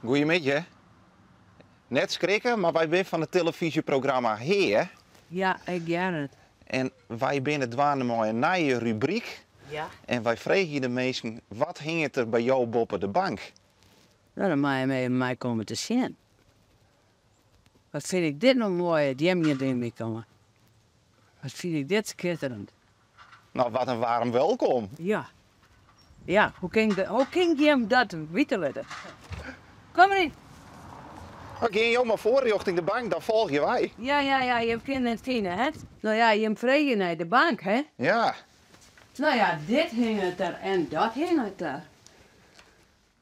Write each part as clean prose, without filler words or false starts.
Goedemiddag. Net schrikken, maar wij zijn van het televisieprogramma Heer. Ja, ik ken het. En wij binnen dwaande met een nieuwe rubriek. Ja. En wij vragen de mensen, wat hing het er bij jou boven de bank? Nou, dan mag je met mij komen te zien. Wat vind ik dit nog mooi, die hebben hier mee komen. Wat vind ik dit schitterend. Nou, wat een warm welkom. Ja. Ja, hoe kan je hem dat weten? Kom erin. Ga je maar voor richting de bank, dan volg je wij. Ja, je hebt kinderen en vrienden, hè? Nou ja, je hebt vrij naar de bank, hè? Ja. Nou ja, dit hing het er en dat hing het er.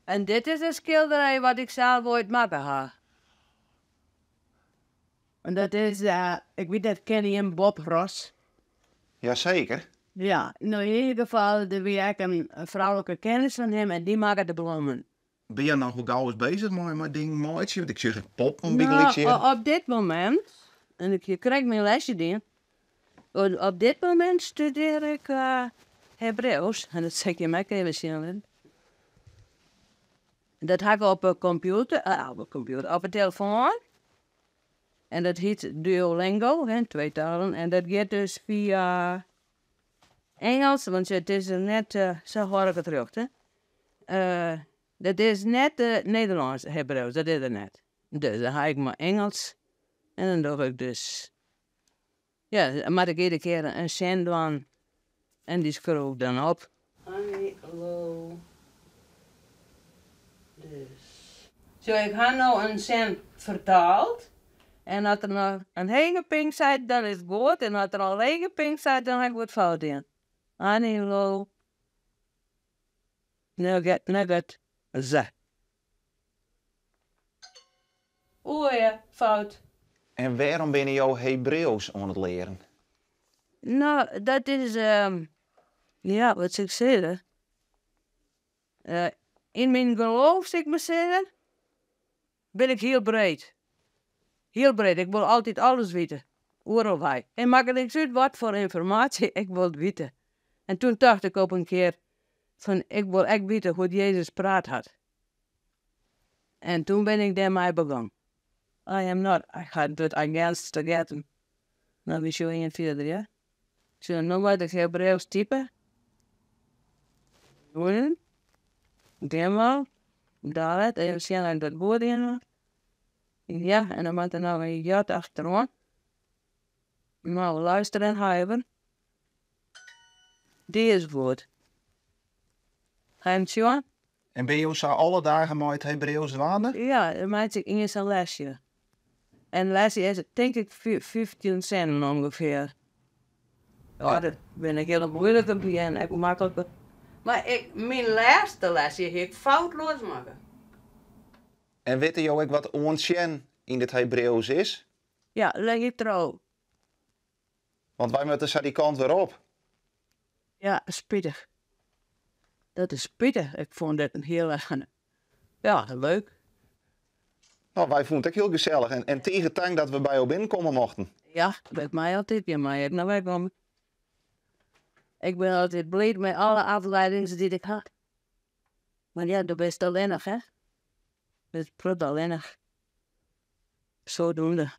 En dit is een schilderij wat ik zelf ooit maken heb. En dat is, ik weet dat ken je hem, Bob Ross. Jazeker. Ja, nou in ieder geval, er weer een vrouwelijke kennis van hem en die maken de bloemen. Ben je nou hoe gauw eens bezig met dingen moois? Want ik zeg het pop een Nou, beetje. op dit moment, en je krijgt mijn lesje die. Op dit moment studeer ik Hebreeuws. En dat zeg je mij even zien. Dat heb ik op een computer, op een telefoon. En dat heet Duolingo, hè, 2 talen. En dat gaat dus via Engels, want het is net, zo hoor ik het terug, hè. Dat is net Nederlands, Hebreeuws, dat is het net. Dus dan ga ik maar Engels. En dan doe ik dus, ja, maar ik iedere keer een zin doen. En die schroef ik dan op. Hallo. Dus. Zo, ik heb nou een zin vertaald. En als er nog een hele pink staat, dan is het goed. En als er al een lege pink staat, dan heb ik wat fout in. Hallo. Nugget. Ze. Oeh ja, fout. En waarom ben je jou Hebreeuws aan het leren? Nou, dat is, ja, wat zou ik zeggen? In mijn geloof, zeg ik maar zeggen, ben ik heel breed. Heel breed, ik wil altijd alles weten. Overal wij. En maak er niks uit wat voor informatie ik wil weten. En toen dacht ik op een keer, van ik wil echt weten hoe Jezus praat had. En toen ben ik daarmee begonnen. I had het against vergeten. Nou, we show je verder, ja? Zo, nog wat ik Hebreeuws typen. Woorden. Demo. Dalet. Even zien dat dat woord in. Ja, en dan moet er nog een jat achterom. Nou, luisteren en hebben. Die is woord. Ga je hem zien? En ben je zo alle dagen met het Hebreeuws waande? Ja, dan maak ik eerst een lesje. En lesje is, denk ik, 15 cent ongeveer. Ja, dat ben ik heel moeilijk op die en ik makkelijk. Maar mijn laatste lesje heb ik foutloos maken. En weet je ook wat onzien in het Hebreeuws is? Ja, leg ik trouw. Want wij moeten zo die kant weer op. Ja, spittig. Dat is spittig. Ik vond dat een heel erg, ja, leuk. Nou, wij vonden het ook heel gezellig. En tegen tang dat we bij jou binnenkomen mochten. Ja, bij mij altijd. Ja, maar ik nou wegkomen. Ik ben altijd blij met alle afleidingen die ik had. Maar ja, dat is alleenig, hè? Dat is prut alleenig. Zodoende.